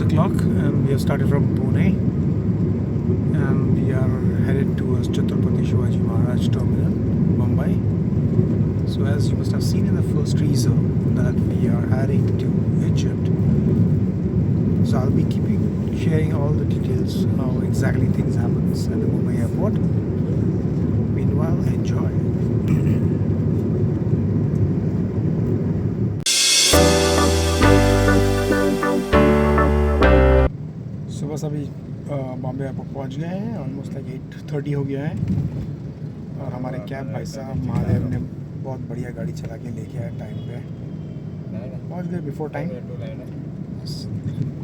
o'clock and we have started from Pune and we are headed towards Chhatrapati Shivaji Maharaj Terminal, Mumbai. So as you must have seen in the first teaser that we are heading to Egypt. So I'll be sharing all the details how exactly things happens at the Mumbai airport. Meanwhile, enjoy. बस अभी Bombay airport पहुंच गए हैं, almost like 8:30 हो गया है और हमारे कैब भाई साहब महादेव ने बहुत बढ़िया गाड़ी चला के लेके आया, टाइम पे पहुंच गए बिफोर टाइम।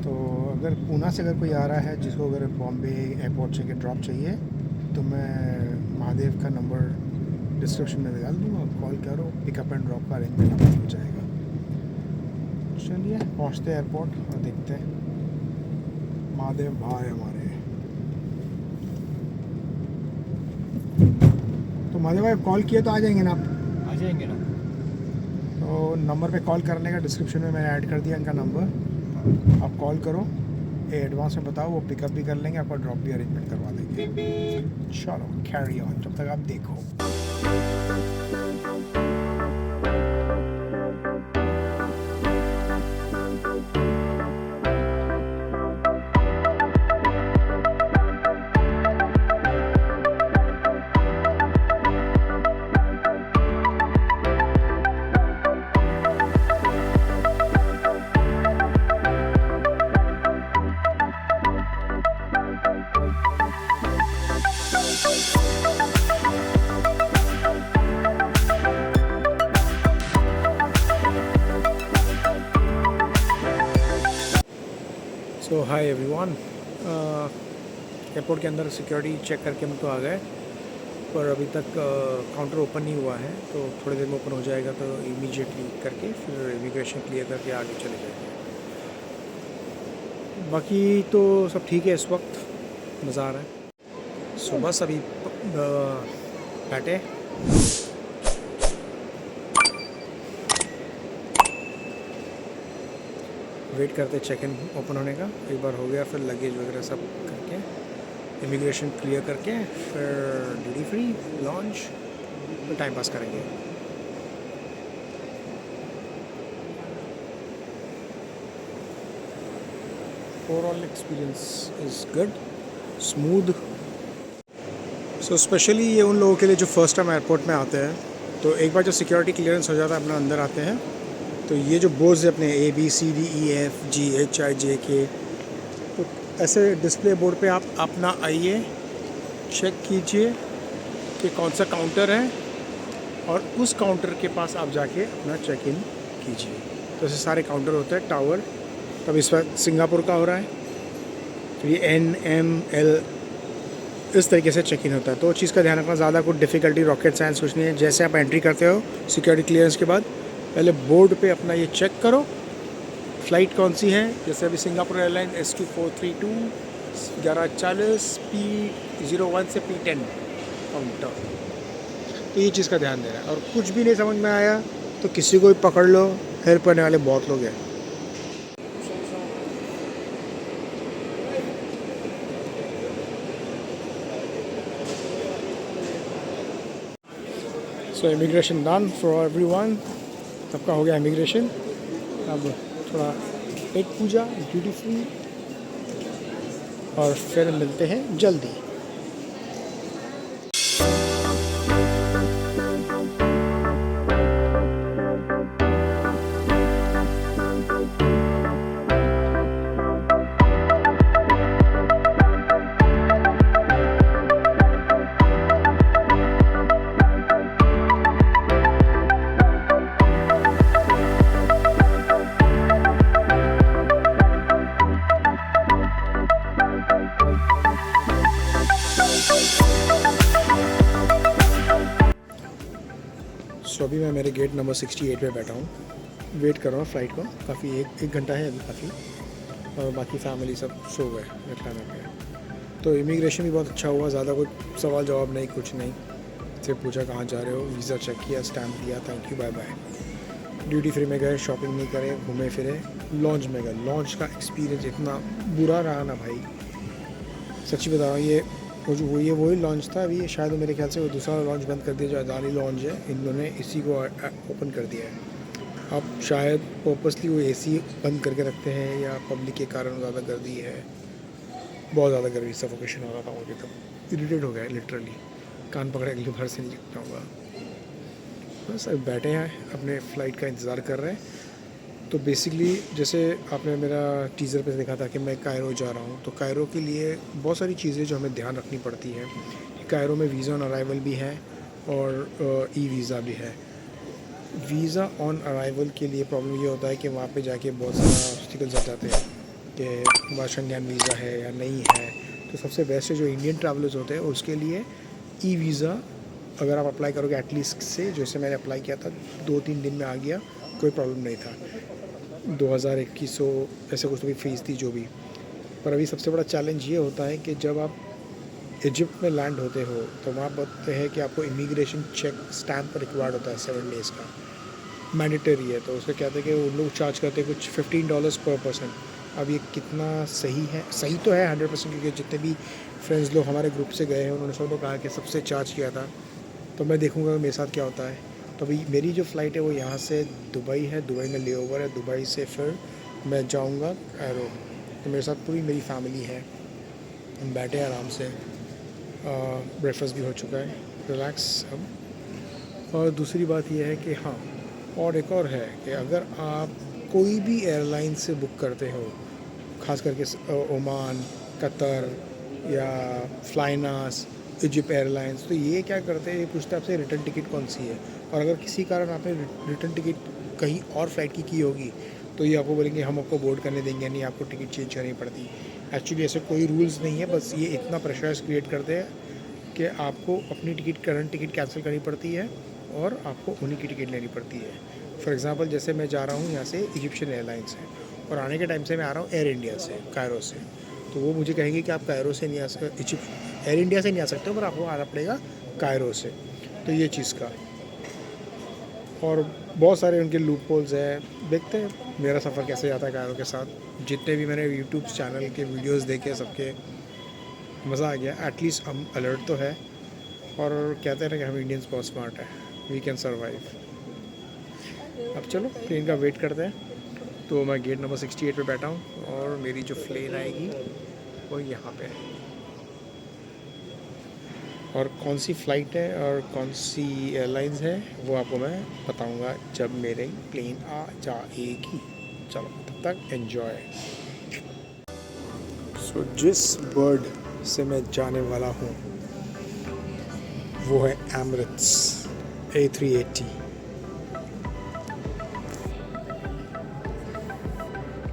तो अगर पूना से अगर कोई आ रहा है जिसको अगर बॉम्बे एयरपोर्ट से ड्रॉप चाहिए तो मैं महादेव का नंबर डिस्क्रिप्शन में डाल दूँगा, कॉल करो, पिकअप एंड ड्रॉप का अरेंजमेंट हो जाएगा। चलिए पहुँचते एयरपोर्ट और देखते हैं महादेव भाई हमारे। तो महादेव भाई कॉल किए तो आ जाएंगे ना आप? आ जाएंगे ना। तो नंबर पे कॉल करने का डिस्क्रिप्शन में मैंने ऐड कर दिया इनका नंबर, आप कॉल करो, एडवांस में बताओ, वो पिकअप भी कर लेंगे, आपका ड्रॉप भी अरेंजमेंट करवा देंगे। चलो कैरी ऑन, जब तक आप देखो। तो हाय एवरीवन, एयरपोर्ट के अंदर सिक्योरिटी चेक करके हम तो आ गए, पर अभी तक काउंटर ओपन नहीं हुआ है, तो थोड़ी देर में ओपन हो जाएगा तो इमीडिएटली करके फिर इमिग्रेशन क्लियर करके आगे चले जाएंगे। बाकी तो सब ठीक है, इस वक्त मज़ा आ रहा है। सो बस अभी बैठे, वेट करते चेक इन ओपन होने का। एक बार हो गया फिर लगेज वगैरह सब करके इमिग्रेशन क्लियर करके फिर ड्यूटी फ्री लॉन्च, फिर टाइम पास करेंगे। Overall experience is good, smooth. So specially ये उन लोगों के लिए जो फर्स्ट टाइम एयरपोर्ट में आते हैं, तो एक बार जो सिक्योरिटी क्लियरेंस हो जाता है अपना अंदर आते हैं, तो ये जो बोर्ड्स है अपने ABCDEFGHIJK, तो ऐसे डिस्प्ले बोर्ड पे आप अपना आइए, चेक कीजिए कि कौन सा काउंटर है और उस काउंटर के पास आप जाके अपना चेक इन कीजिए। तो ऐसे सारे काउंटर होते हैं, टावर। तब इस वक्त सिंगापुर का हो रहा है, फिर ये NML, इस तरीके से चेक इन होता है। तो चीज़ का ध्यान रखना, ज़्यादा कुछ डिफ़िकल्टी रॉकेट साइंस कुछ नहीं है। जैसे आप एंट्री करते हो सिक्योरिटी क्लियरेंस के बाद, पहले बोर्ड पे अपना ये चेक करो फ़्लाइट कौन सी है। जैसे अभी सिंगापुर एयरलाइन SQ432 11:40 P01 से P10 काउंटर। तो ये चीज़ का ध्यान देना है। और कुछ भी नहीं समझ में आया तो किसी को भी पकड़ लो, हेल्प करने वाले बहुत लोग हैं। सो इमिग्रेशन डन फॉर एवरीवन, सबका हो गया इमिग्रेशन। अब थोड़ा पेट पूजा, ड्यूटी फ्री, और फिर मिलते हैं जल्दी। सो अभी मैं मेरे गेट नंबर 68 पे बैठा हूँ, वेट कर रहा हूँ फ़्लाइट को। काफ़ी एक घंटा है अभी काफ़ी, और बाकी फैमिली सब सो गए खाना पे। तो इमिग्रेशन भी बहुत अच्छा हुआ, ज़्यादा कोई सवाल जवाब नहीं, कुछ नहीं। सिर्फ पूछा कहाँ जा रहे हो, वीज़ा चेक किया, स्टैम्प दिया, thank you, bye bye. Duty free में गए, शॉपिंग नहीं करे, घूमे फिरे, लॉन्च में गए। लॉन्च का एक्सपीरियंस इतना बुरा रहा ना भाई, सच्ची बता रहा हूँ। ये वही लॉन्च था। अभी शायद मेरे ख्याल से वो दूसरा लॉन्च बंद कर दिया जो अदानी लॉन्च है, इन्होंने इसी को ओपन कर दिया है। अब शायद पर्पसली वो एसी बंद करके रखते हैं या पब्लिक के कारण ज़्यादा गर्दी है, बहुत ज़्यादा गर्मी, सफोकेशन हो रहा था मुझे, तब इरिटेट हो गया लिटरली, कान पकड़े अगली बार से नहीं पाऊँगा। बस अब बैठे हैं अपने फ़्लाइट का इंतज़ार कर रहे हैं। तो बेसिकली जैसे आपने मेरा टीज़र पे देखा था कि मैं कायरो जा रहा हूँ, तो कायरो के लिए बहुत सारी चीज़ें जो हमें ध्यान रखनी पड़ती हैं। कायरो में वीज़ा ऑन अराइवल भी है और ई वीज़ा भी है। वीज़ा ऑन अराइवल के लिए प्रॉब्लम ये होता है कि वहाँ पे जाके बहुत सारा ऑब्स्टिकल्स आ जाते हैं कि वहाँ शंघान वीज़ा है या नहीं है। तो सबसे बेस्ट जो इंडियन ट्रैवलर्स होते हैं उसके लिए ई वीज़ा अगर आप अप्लाई करोगे एटलीस्ट से, जैसे मैंने अप्लाई किया था 2-3 दिन में आ गया, कोई प्रॉब्लम नहीं था। 2021 ऐसे कुछ तो भी फ़ीस थी जो भी। पर अभी सबसे बड़ा चैलेंज ये होता है कि जब आप इजिप्ट में लैंड होते हो तो वहाँ बताते हैं कि आपको इमिग्रेशन चेक स्टैम्प रिक्वायर्ड होता है 7 डेज़ का, मैंडेटरी है। तो उसका कहते हैं कि उन लोग चार्ज करते हैं कुछ $15 पर पर्सन। अब ये कितना सही है? सही तो है 100%, क्योंकि जितने भी फ्रेंड्स लोग हमारे ग्रुप से गए हैं उन्होंने सब लोग कहा कि सबसे चार्ज किया था। तो मैं देखूँगा मेरे साथ क्या होता है। तो अभी मेरी जो फ़्लाइट है वो यहाँ से दुबई है, दुबई में ले ओवर है, दुबई से फिर मैं जाऊँगा कायरो। तो मेरे साथ पूरी मेरी फैमिली है, हम बैठे हैं आराम से, ब्रेकफास्ट भी हो चुका है, रिलैक्स अब। और दूसरी बात यह है कि हाँ, और एक और है कि अगर आप कोई भी एयरलाइन से बुक करते हो, ख़ास करके ओमान, कतर या फ्लाइनास, इजिप्ट एयरलाइंस, तो ये क्या करते हैं, ये पूछते हैं आपसे रिटर्न टिकट कौन सी है। और अगर किसी कारण आपने रिटर्न टिकट कहीं और फ्लाइट की होगी तो ये आपको बोलेंगे हम आपको बोर्ड करने देंगे नहीं, आपको टिकट चेंज करनी पड़ती। एक्चुअली ऐसे कोई रूल्स नहीं है, बस ये इतना प्रेशराइज क्रिएट करते हैं कि आपको अपनी करंट टिकट कैंसिल करनी पड़ती है और आपको उन्हीं की टिकट लेनी पड़ती है। फॉर एग्ज़ाम्पल जैसे मैं जा रहा हूँ यहाँ से इजिप्शियन एयरलाइंस है और आने के टाइम से मैं आ रहा हूँ एयर इंडिया से, कायरो से। तो वो मुझे कहेंगे कि आप कायरो से नहीं आ सकते, इजिप्ट एयर इंडिया से नहीं आ सकते हो, पर आपको आना पड़ेगा कायरो से। तो ये चीज़ का, और बहुत सारे उनके लूप होल्स हैं। देखते हैं मेरा सफ़र कैसे जाता है कायरो के साथ। जितने भी मैंने यूट्यूब चैनल के वीडियोस देखे सबके मज़ा आ गया। एटलीस्ट हम अलर्ट तो है, और कहते हैं ना कि हम इंडियंस बहुत स्मार्ट है, वी कैन सर्वाइव। अब चलो प्लेन का वेट करते हैं। तो मैं गेट नंबर 68 पे बैठा हूँ और मेरी जो प्लेन आएगी वो यहाँ पे है। और कौन सी फ़्लाइट है और कौन सी एयरलाइंस है वो आपको मैं बताऊँगा जब मेरी प्लेन आ जाएगी। चलो तब तक एन्जॉय। सो जिस बर्ड से मैं जाने वाला हूँ वो है एमिरेट्स A380।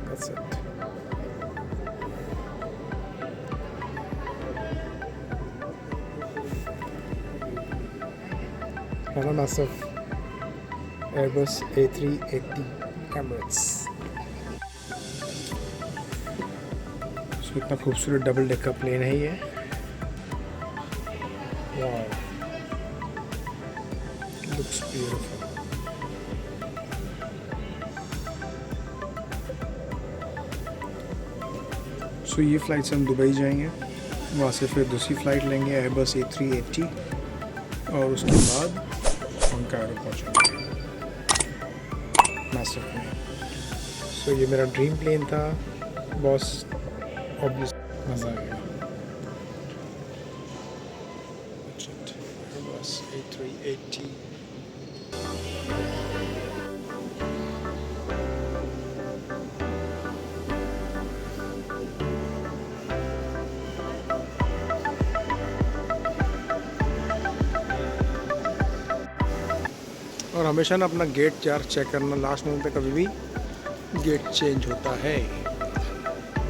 That's it. है ना नासिफ, एयरबस A380 एमिरेट्स। सो इतना खूबसूरत डबल डेक का प्लेन है ये। वाव, लुक्स ब्यूटीफुल। सो ये फ़्लाइट से हम दुबई जाएंगे, वहाँ से फिर दूसरी फ़्लाइट लेंगे एयरबस A380 और उसके बाद हम कायरो पहुँचेंगे नासिफ में। सो ये मेरा ड्रीम प्लेन था बॉस, ऑब्वियस मज़ा आ गया। Airbus A380। और हमेशा ना अपना गेट यार चेक करना, लास्ट मोमेंट पे कभी भी गेट चेंज होता है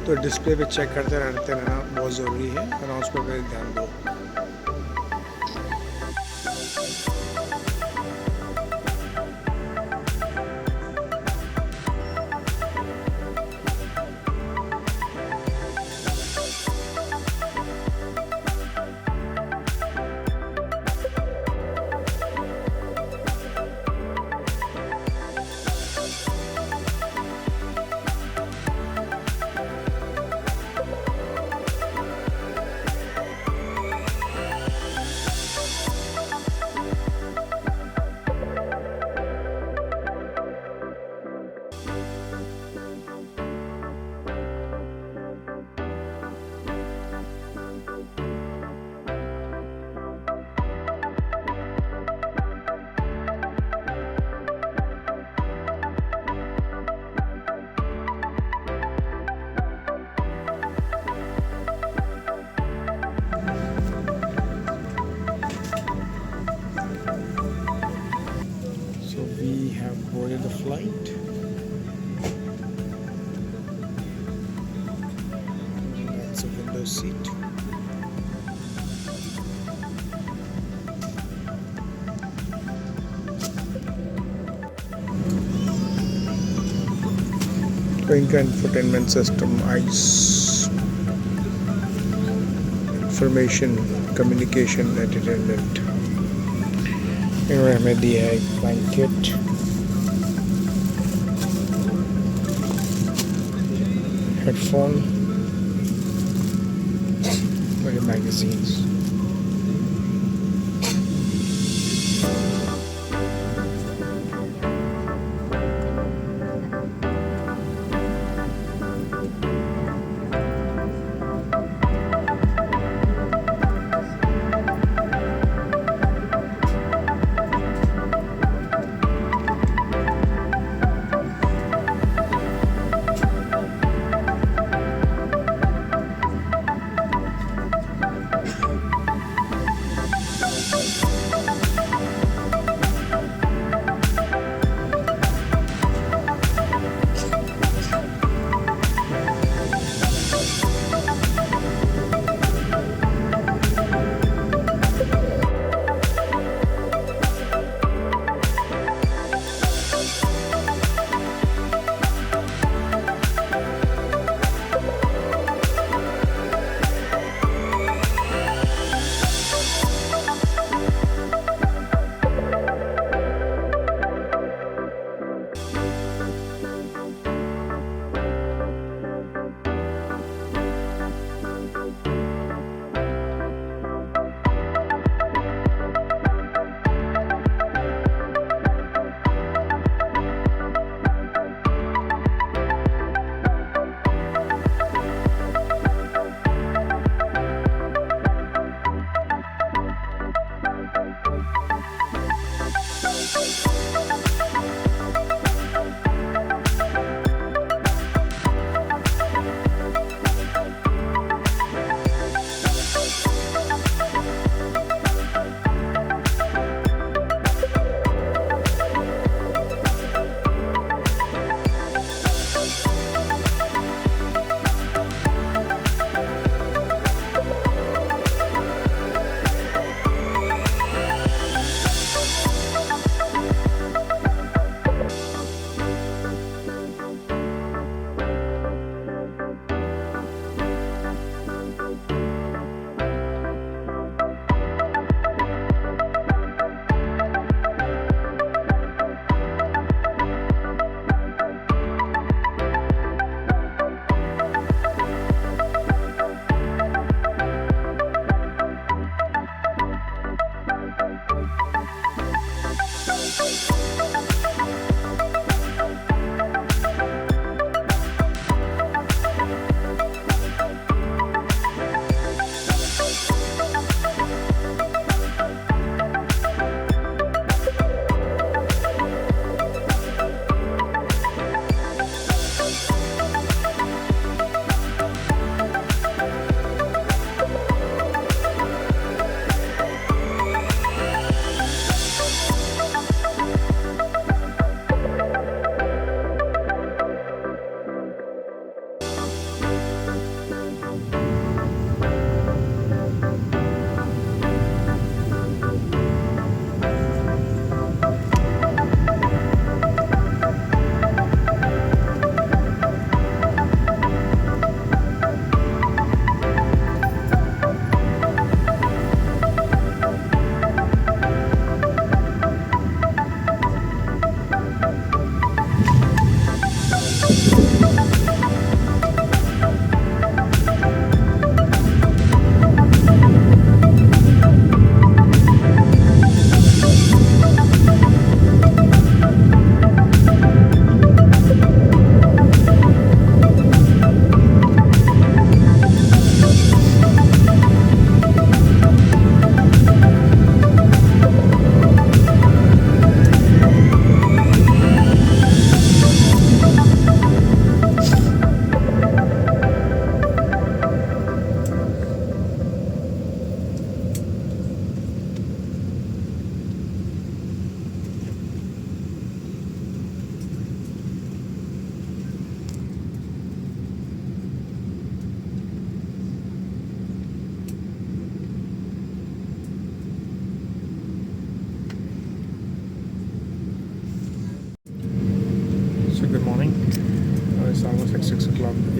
तो डिस्प्ले पे चेक करते रहना बहुत ज़रूरी है, अनाउंसमेंट पे ध्यान दो। a seat. Cuenca Infotainment System, ICE, Information Communication Entertainment. इन्होंने हमें दिया है एक ब्लैंकेट, हेडफोन और magazines.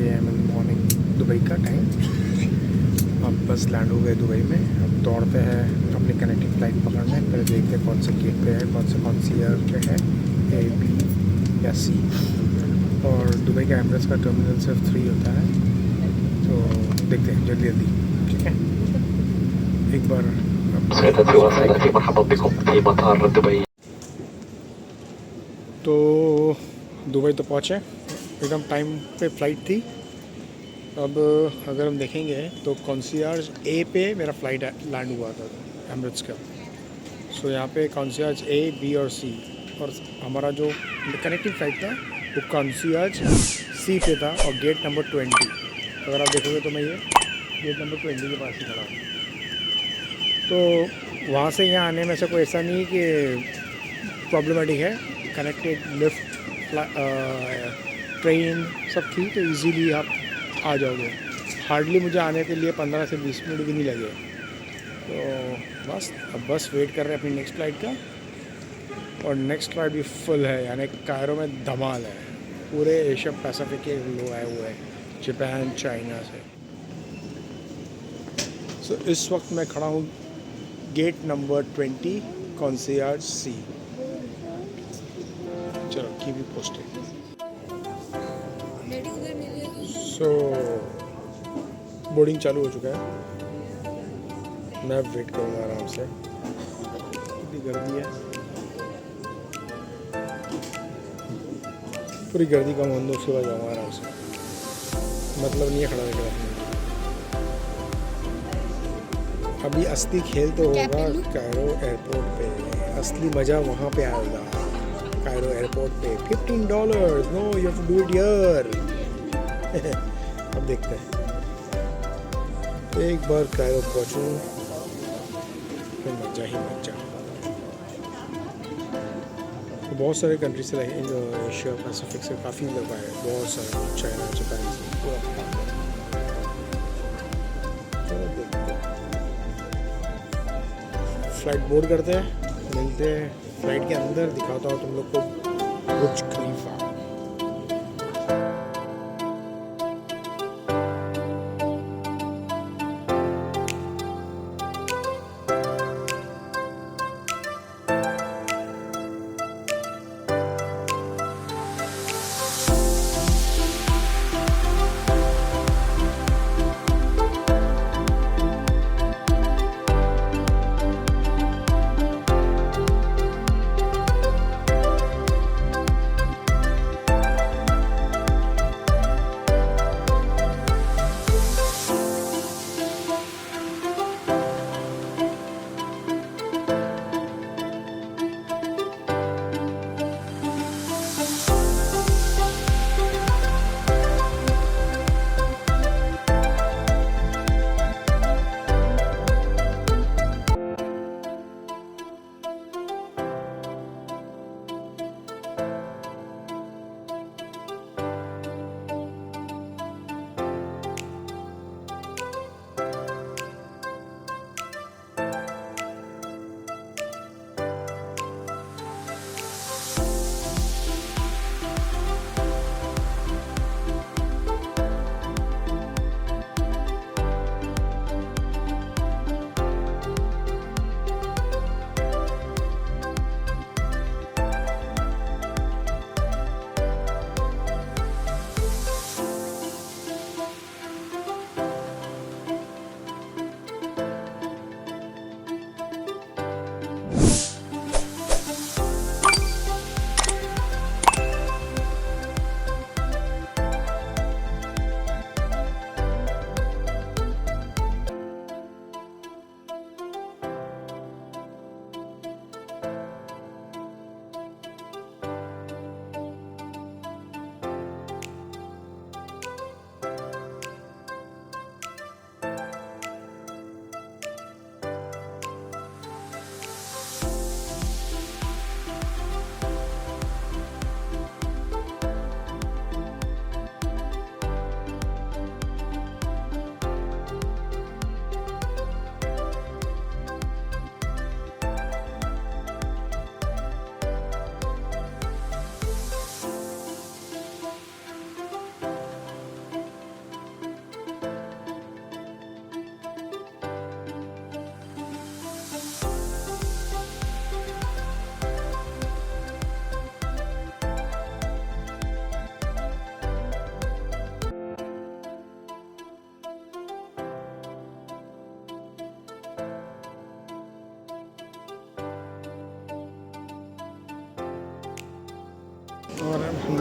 AM in morning Dubai का टाइम। अब बस लैंड हो गए दुबई में। अब दौड़ते हैं अपनी कनेक्टिंग फ़्लाइट पकड़ने। पहले देखते हैं कौन से गेट पे है, कौन सी ईयर पे है, A, B या C। और दुबई का एमिरेट्स का टर्मिनल सिर्फ 3 होता है, तो देखते हैं जल्दी जल्दी। ठीक है, एक बार तो दुबई तो पहुँचे, एकदम टाइम पे फ़्लाइट थी। अब अगर हम देखेंगे तो कॉन्सियर्ज A पे मेरा फ़्लाइट लैंड हुआ था एमिरेट्स का। सो यहाँ पे कॉन्सियर्ज A, B और C, और हमारा जो कनेक्टिंग फ़्लाइट था वो कॉन्सियर्ज C पे था और गेट नंबर 20। अगर आप देखोगे तो मैं ये गेट नंबर 20 के पास ही खड़ा हूँ। तो वहाँ से यहाँ आने में से कोई ऐसा नहीं कि प्रॉब्लमेटिक है। कनेक्टेड लिफ्ट, ट्रेन सब थी, तो इजीली आप आ जाओगे। हार्डली मुझे आने के लिए 15 से 20 मिनट भी नहीं लगे। तो बस अब बस वेट कर रहे हैं अपनी नेक्स्ट फ़्लाइट का। और नेक्स्ट फ़्लाइट भी फुल है, यानी कायरो में धमाल है। पूरे एशिया पैसिफिक के लोग आए हुए हैं, जापान, चाइना से। सो इस वक्त मैं खड़ा हूँ गेट नंबर 20 कॉन्सियर्ज C। चलो keep you posted. So boarding चालू हो चुका है। मैं वेट करूँगा आराम से। इतनी गर्दी है, पूरी गर्दी कम होने दो, उसके बाद जाऊँगा आराम से। मतलब नहीं है खड़ा रहकर रखने। अभी असली खेल तो होगा कायरो एयरपोर्ट पे, असली मज़ा वहाँ पे आएगा कायरो एयरपोर्ट पे। $15, no you have to do it here. अब देखते हैं, एक बार कायरो पहुँचूँ फिर मजा ही मजा। तो बहुत सारे कंट्री से एशिया पैसिफिक से काफ़ी लोग आए, बहुत सारे, चाइना, जापान से पूरा। चलो देखते हैं, फ़्लाइट बोर्ड करते हैं, मिलते हैं फ़्लाइट के अंदर। दिखाता हूँ तुम लोग को बुर्ज खलीफा।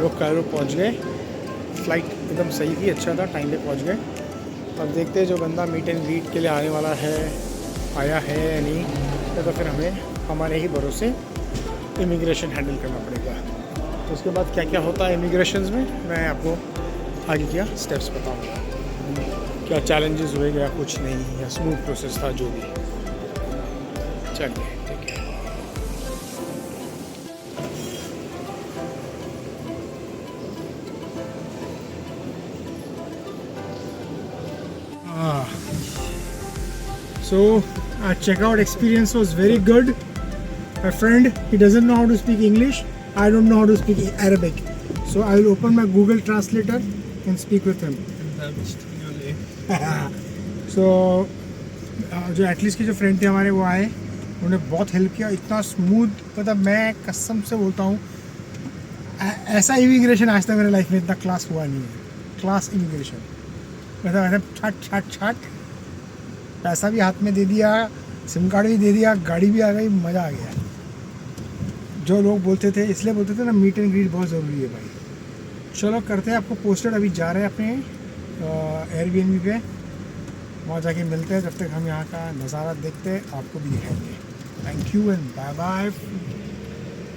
लोग कायरो पहुंच गए। फ़्लाइट एकदम सही थी, अच्छा था, टाइम पे पहुंच गए। अब देखते हैं जो बंदा मीट एंड ग्रीट के लिए आने वाला है आया है या नहीं, तो फिर हमें हमारे ही भरोसे इमिग्रेशन हैंडल करना पड़ेगा। तो उसके बाद क्या क्या होता है इमिग्रेशन में, मैं आपको आगे क्या स्टेप्स बताऊँगा, क्या चैलेंजेस हुए या कुछ नहीं, या स्मूथ प्रोसेस था जो भी। चलिए ठीक है। So our checkout experience was very good. My friend, he doesn't know how to speak English. I don't know how to speak Arabic. So I will open my Google Translator and speak with him. So जो at least के जो friend थे हमारे वो आए, उन्होंने बहुत help किया, इतना स्मूथ, मतलब मैं कसम से बोलता हूँ ऐसा इमिग्रेशन आज तक मेरे लाइफ में इतना क्लास हुआ नहीं है। क्लास इमिग्रेशन मतलब ऐसा छट छट छट, पैसा भी हाथ में दे दिया, सिम कार्ड भी दे दिया, गाड़ी भी आ गई, मज़ा आ गया। जो लोग बोलते थे, इसलिए बोलते थे ना मीट एंड ग्रीट बहुत ज़रूरी है भाई। चलो करते हैं आपको पोस्टेड, अभी जा रहे हैं अपने एयरबीएनबी पे, वहाँ जाके मिलते हैं। जब तक हम यहाँ का नज़ारा देखते हैं आपको भी दिखाएंगे। Thank you and bye bye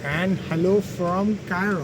and hello from Cairo.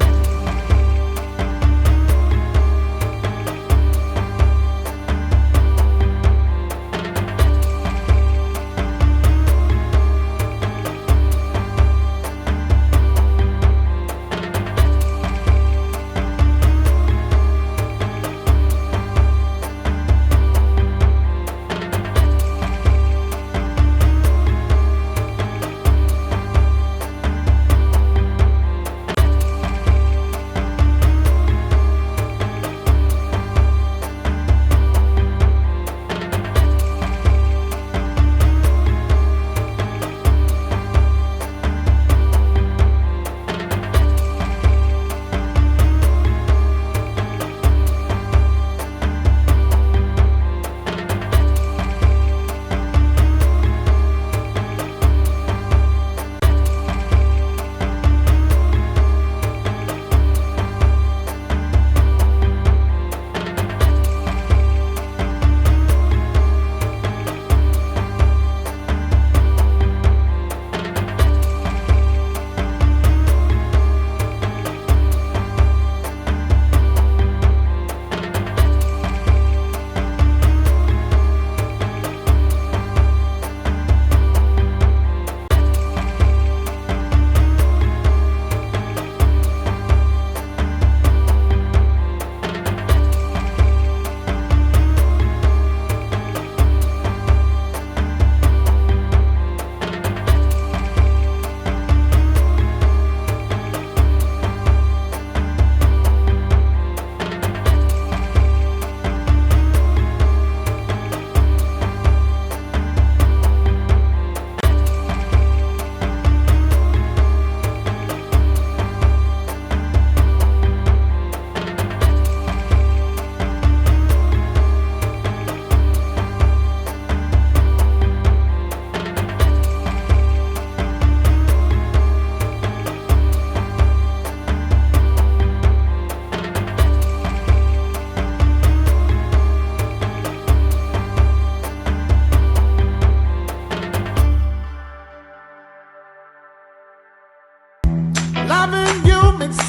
Loving you makes